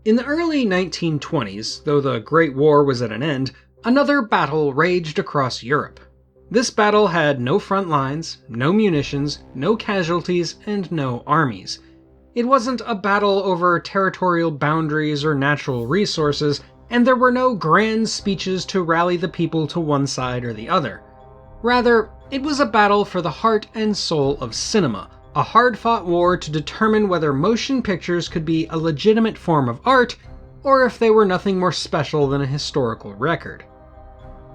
In the early 1920s, though the Great War was at an end, another battle raged across Europe. This battle had no front lines, no munitions, no casualties, and no armies. It wasn't a battle over territorial boundaries or natural resources, and there were no grand speeches to rally the people to one side or the other. Rather, it was a battle for the heart and soul of cinema, a hard-fought war to determine whether motion pictures could be a legitimate form of art, or if they were nothing more special than a historical record.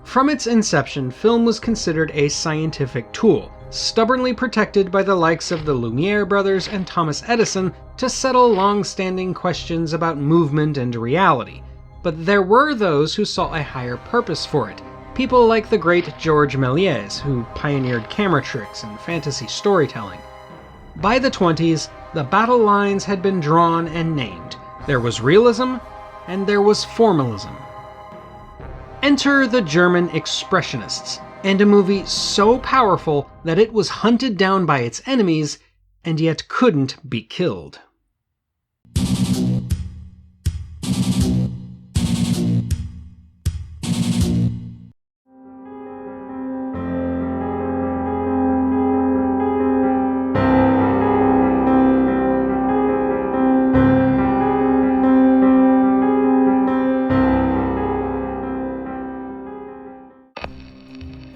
From its inception, film was considered a scientific tool, stubbornly protected by the likes of the Lumiere brothers and Thomas Edison to settle long-standing questions about movement and reality. But there were those who saw a higher purpose for it, people like the great Georges Méliès, who pioneered camera tricks and fantasy storytelling. By the 20s, the battle lines had been drawn and named. There was realism, and there was formalism. Enter the German Expressionists, and a movie so powerful that it was hunted down by its enemies, and yet couldn't be killed.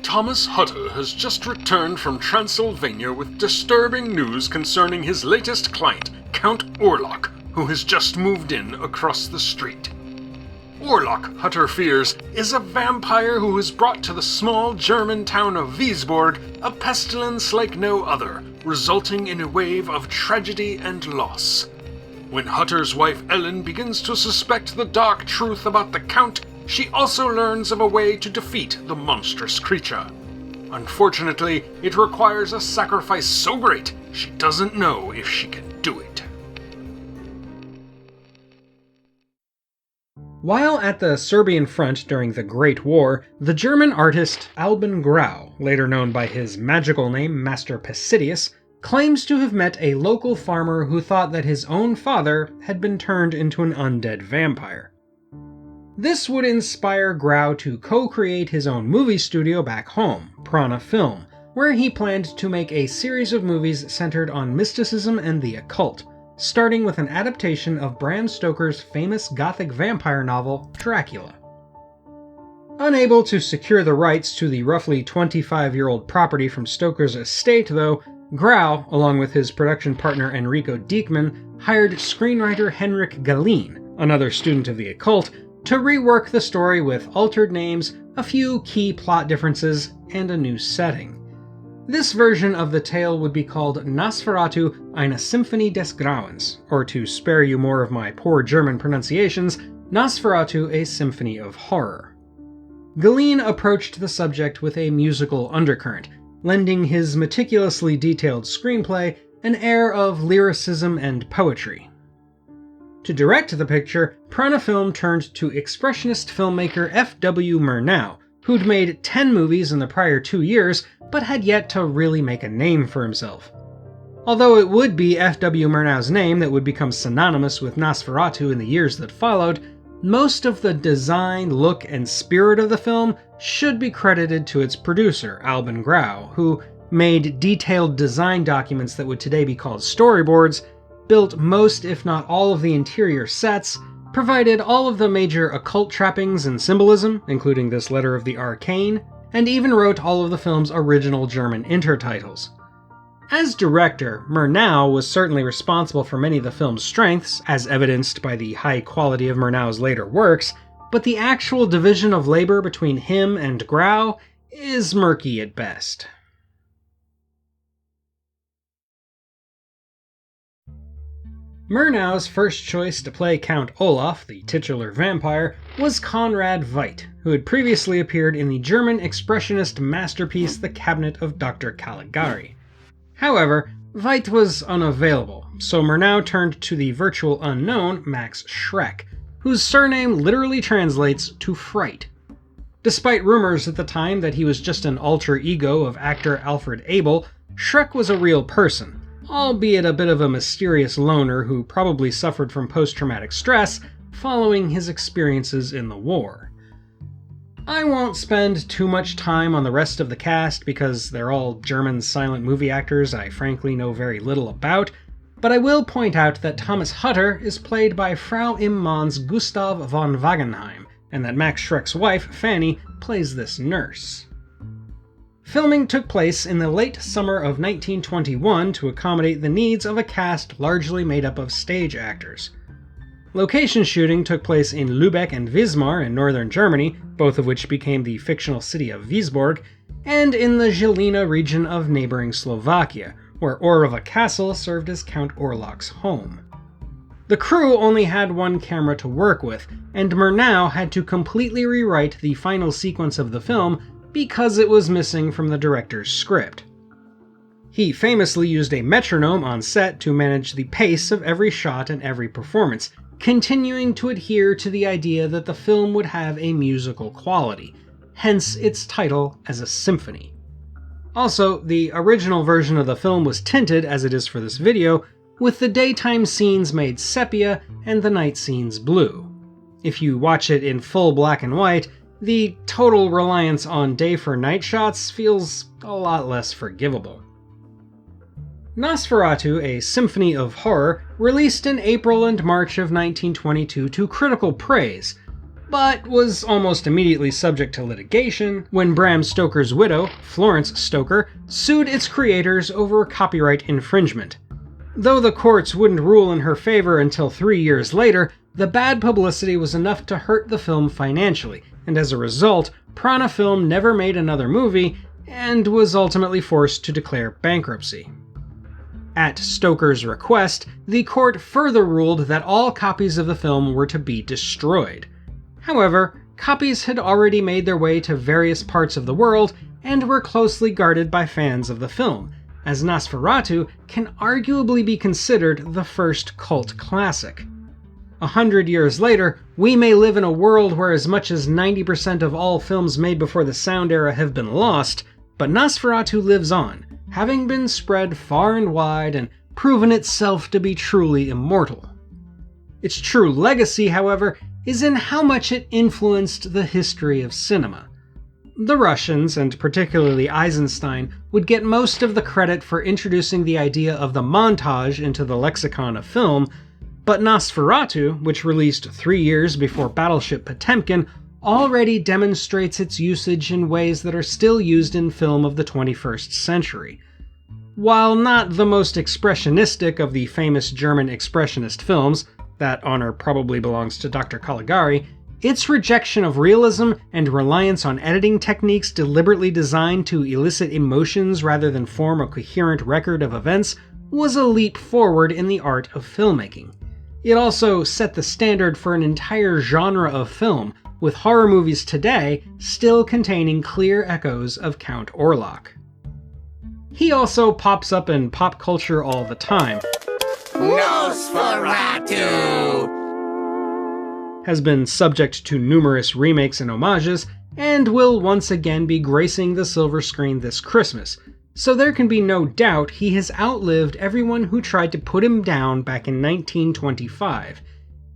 Thomas Hutter has just returned from Transylvania with disturbing news concerning his latest client, Count Orlok, who has just moved in across the street. Orlok, Hutter fears, is a vampire who has brought to the small German town of Wiesborg a pestilence like no other, resulting in a wave of tragedy and loss. When Hutter's wife Ellen begins to suspect the dark truth about the Count, she also learns of a way to defeat the monstrous creature. Unfortunately, it requires a sacrifice so great, she doesn't know if she can do it. While at the Serbian front during the Great War, the German artist Albin Grau, later known by his magical name Master Pisidius, claims to have met a local farmer who thought that his own father had been turned into an undead vampire. This would inspire Grau to co-create his own movie studio back home, Prana Film, where he planned to make a series of movies centered on mysticism and the occult, starting with an adaptation of Bram Stoker's famous Gothic vampire novel, Dracula. Unable to secure the rights to the roughly 25-year-old property from Stoker's estate, though, Grau, along with his production partner Enrico Diekmann, hired screenwriter Henrik Galeen, another student of the occult, to rework the story with altered names, a few key plot differences, and a new setting. This version of the tale would be called Nosferatu eine Symphonie des Grauens, or to spare you more of my poor German pronunciations, Nosferatu a Symphony of Horror. Galeen approached the subject with a musical undercurrent, lending his meticulously detailed screenplay an air of lyricism and poetry. To direct the picture, Prana Film turned to expressionist filmmaker F.W. Murnau, who'd made 10 movies in the prior 2 years, but had yet to really make a name for himself. Although it would be F.W. Murnau's name that would become synonymous with Nosferatu in the years that followed, most of the design, look, and spirit of the film should be credited to its producer, Albin Grau, who made detailed design documents that would today be called storyboards, built most if not all of the interior sets, provided all of the major occult trappings and symbolism, including this letter of the arcane, and even wrote all of the film's original German intertitles. As director, Murnau was certainly responsible for many of the film's strengths, as evidenced by the high quality of Murnau's later works, but the actual division of labor between him and Grau is murky at best. Murnau's first choice to play Count Olaf, the titular vampire, was Conrad Veidt, who had previously appeared in the German expressionist masterpiece The Cabinet of Dr. Caligari. However, Veidt was unavailable, so Murnau turned to the virtual unknown Max Schreck, whose surname literally translates to fright. Despite rumors at the time that he was just an alter ego of actor Alfred Abel, Schreck was a real person, albeit a bit of a mysterious loner who probably suffered from post-traumatic stress, following his experiences in the war. I won't spend too much time on the rest of the cast because they're all German silent movie actors I frankly know very little about, but I will point out that Thomas Hutter is played by Frau Immann's Gustav von Wagenheim, and that Max Schreck's wife, Fanny, plays this nurse. Filming took place in the late summer of 1921 to accommodate the needs of a cast largely made up of stage actors. Location shooting took place in Lübeck and Wismar in northern Germany, both of which became the fictional city of Wiesborg, and in the Žilina region of neighboring Slovakia, where Orava Castle served as Count Orlok's home. The crew only had one camera to work with, and Murnau had to completely rewrite the final sequence of the film because it was missing from the director's script. He famously used a metronome on set to manage the pace of every shot and every performance, continuing to adhere to the idea that the film would have a musical quality, hence its title as a symphony. Also, the original version of the film was tinted, as it is for this video, with the daytime scenes made sepia and the night scenes blue. If you watch it in full black and white, the total reliance on day for night shots feels a lot less forgivable. Nosferatu, a Symphony of Horror, released in April and March of 1922 to critical praise, but was almost immediately subject to litigation when Bram Stoker's widow, Florence Stoker, sued its creators over copyright infringement. Though the courts wouldn't rule in her favor until 3 years later, the bad publicity was enough to hurt the film financially, and as a result, Prana Film never made another movie and was ultimately forced to declare bankruptcy. At Stoker's request, the court further ruled that all copies of the film were to be destroyed. However, copies had already made their way to various parts of the world and were closely guarded by fans of the film, as Nosferatu can arguably be considered the first cult classic. 100 years later, we may live in a world where as much as 90% of all films made before the sound era have been lost, but Nosferatu lives on, having been spread far and wide and proven itself to be truly immortal. Its true legacy, however, is in how much it influenced the history of cinema. The Russians, and particularly Eisenstein, would get most of the credit for introducing the idea of the montage into the lexicon of film, but Nosferatu, which released 3 years before Battleship Potemkin, already demonstrates its usage in ways that are still used in film of the 21st century. While not the most expressionistic of the famous German expressionist films, that honor probably belongs to Dr. Caligari, its rejection of realism and reliance on editing techniques deliberately designed to elicit emotions rather than form a coherent record of events was a leap forward in the art of filmmaking. It also set the standard for an entire genre of film, with horror movies today still containing clear echoes of Count Orlok. He also pops up in pop culture all the time. Nosferatu! Has been subject to numerous remakes and homages, and will once again be gracing the silver screen this Christmas, so there can be no doubt he has outlived everyone who tried to put him down back in 1925,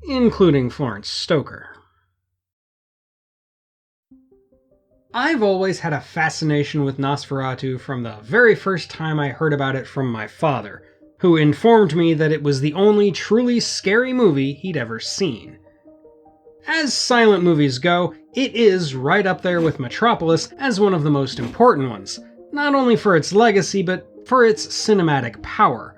including Florence Stoker. I've always had a fascination with Nosferatu from the very first time I heard about it from my father, who informed me that it was the only truly scary movie he'd ever seen. As silent movies go, it is right up there with Metropolis as one of the most important ones, not only for its legacy, but for its cinematic power.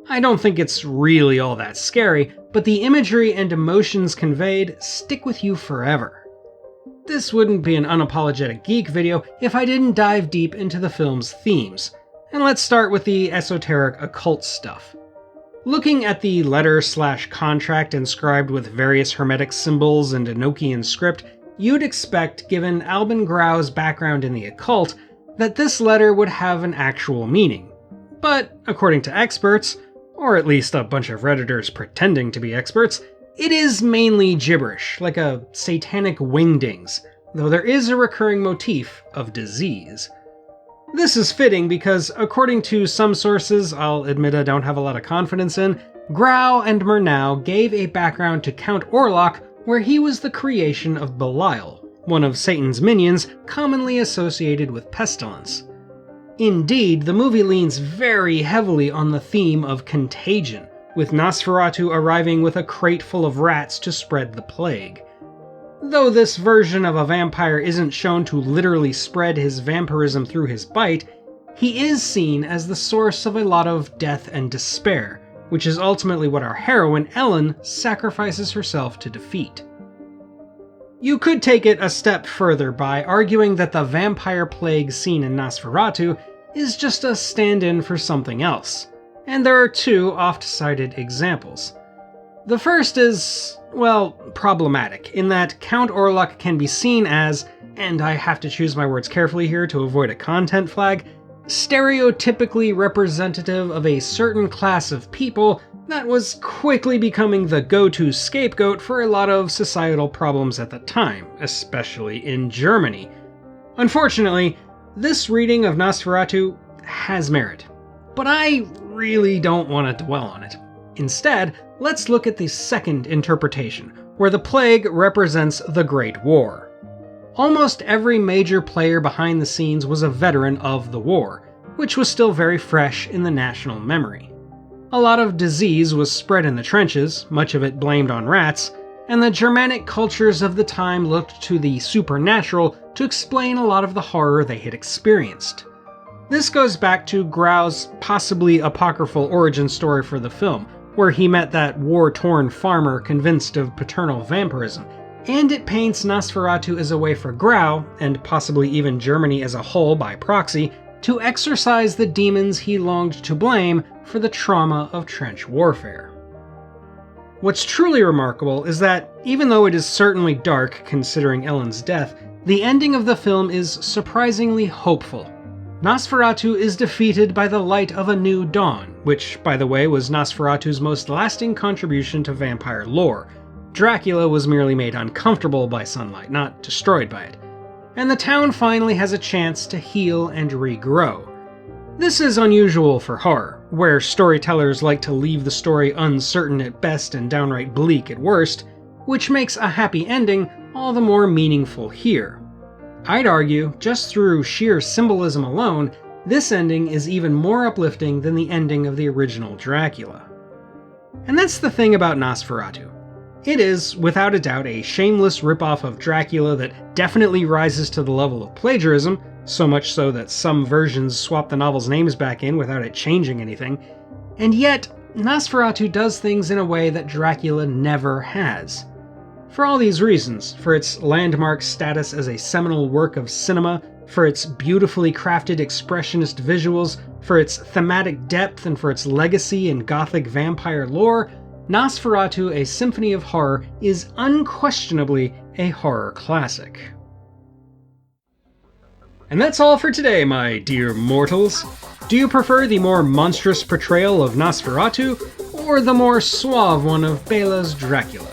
I don't think it's really all that scary, but the imagery and emotions conveyed stick with you forever. This wouldn't be an unapologetic geek video if I didn't dive deep into the film's themes, and let's start with the esoteric occult stuff. Looking at the letter/contract inscribed with various hermetic symbols and Enochian script, you'd expect, given Albin Grau's background in the occult, that this letter would have an actual meaning. But, according to experts, or at least a bunch of Redditors pretending to be experts, it is mainly gibberish, like a satanic wingdings, though there is a recurring motif of disease. This is fitting because, according to some sources I'll admit I don't have a lot of confidence in, Grau and Murnau gave a background to Count Orlok where he was the creation of Belial, one of Satan's minions commonly associated with pestilence. Indeed, the movie leans very heavily on the theme of contagion, with Nosferatu arriving with a crate full of rats to spread the plague. Though this version of a vampire isn't shown to literally spread his vampirism through his bite, he is seen as the source of a lot of death and despair, which is ultimately what our heroine, Ellen, sacrifices herself to defeat. You could take it a step further by arguing that the vampire plague seen in Nosferatu is just a stand-in for something else, and there are two oft-cited examples. The first is, well, problematic, in that Count Orlok can be seen as, and I have to choose my words carefully here to avoid a content flag, stereotypically representative of a certain class of people that was quickly becoming the go-to scapegoat for a lot of societal problems at the time, especially in Germany. Unfortunately, this reading of Nosferatu has merit, but I really don't want to dwell on it. Instead, let's look at the second interpretation, where the plague represents the Great War. Almost every major player behind the scenes was a veteran of the war, which was still very fresh in the national memory. A lot of disease was spread in the trenches, much of it blamed on rats, and the Germanic cultures of the time looked to the supernatural to explain a lot of the horror they had experienced. This goes back to Grau's possibly apocryphal origin story for the film, where he met that war-torn farmer convinced of paternal vampirism, and it paints Nosferatu as a way for Grau, and possibly even Germany as a whole by proxy, to exorcise the demons he longed to blame for the trauma of trench warfare. What's truly remarkable is that, even though it is certainly dark considering Ellen's death, the ending of the film is surprisingly hopeful. Nosferatu is defeated by the light of a new dawn, which, by the way, was Nosferatu's most lasting contribution to vampire lore. Dracula was merely made uncomfortable by sunlight, not destroyed by it. And the town finally has a chance to heal and regrow. This is unusual for horror, where storytellers like to leave the story uncertain at best and downright bleak at worst, which makes a happy ending all the more meaningful here. I'd argue, just through sheer symbolism alone, this ending is even more uplifting than the ending of the original Dracula. And that's the thing about Nosferatu. It is, without a doubt, a shameless ripoff of Dracula that definitely rises to the level of plagiarism, so much so that some versions swap the novel's names back in without it changing anything, and yet, Nosferatu does things in a way that Dracula never has. For all these reasons, for its landmark status as a seminal work of cinema, for its beautifully crafted expressionist visuals, for its thematic depth, and for its legacy in gothic vampire lore, Nosferatu, A Symphony of Horror is unquestionably a horror classic. And that's all for today, my dear mortals. Do you prefer the more monstrous portrayal of Nosferatu, or the more suave one of Bela's Dracula?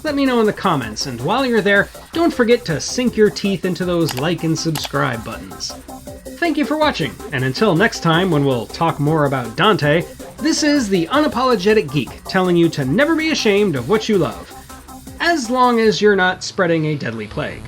Let me know in the comments, and while you're there, don't forget to sink your teeth into those like and subscribe buttons. Thank you for watching, and until next time when we'll talk more about Dante, this is the Unapologetic Geek telling you to never be ashamed of what you love, as long as you're not spreading a deadly plague.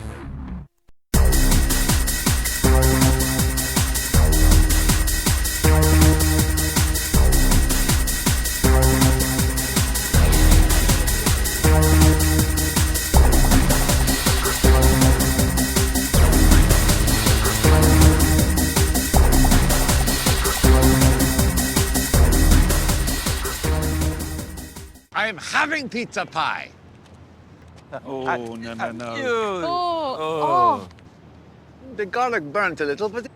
I'm having pizza pie. Oh, no. Oh. The garlic burnt a little, but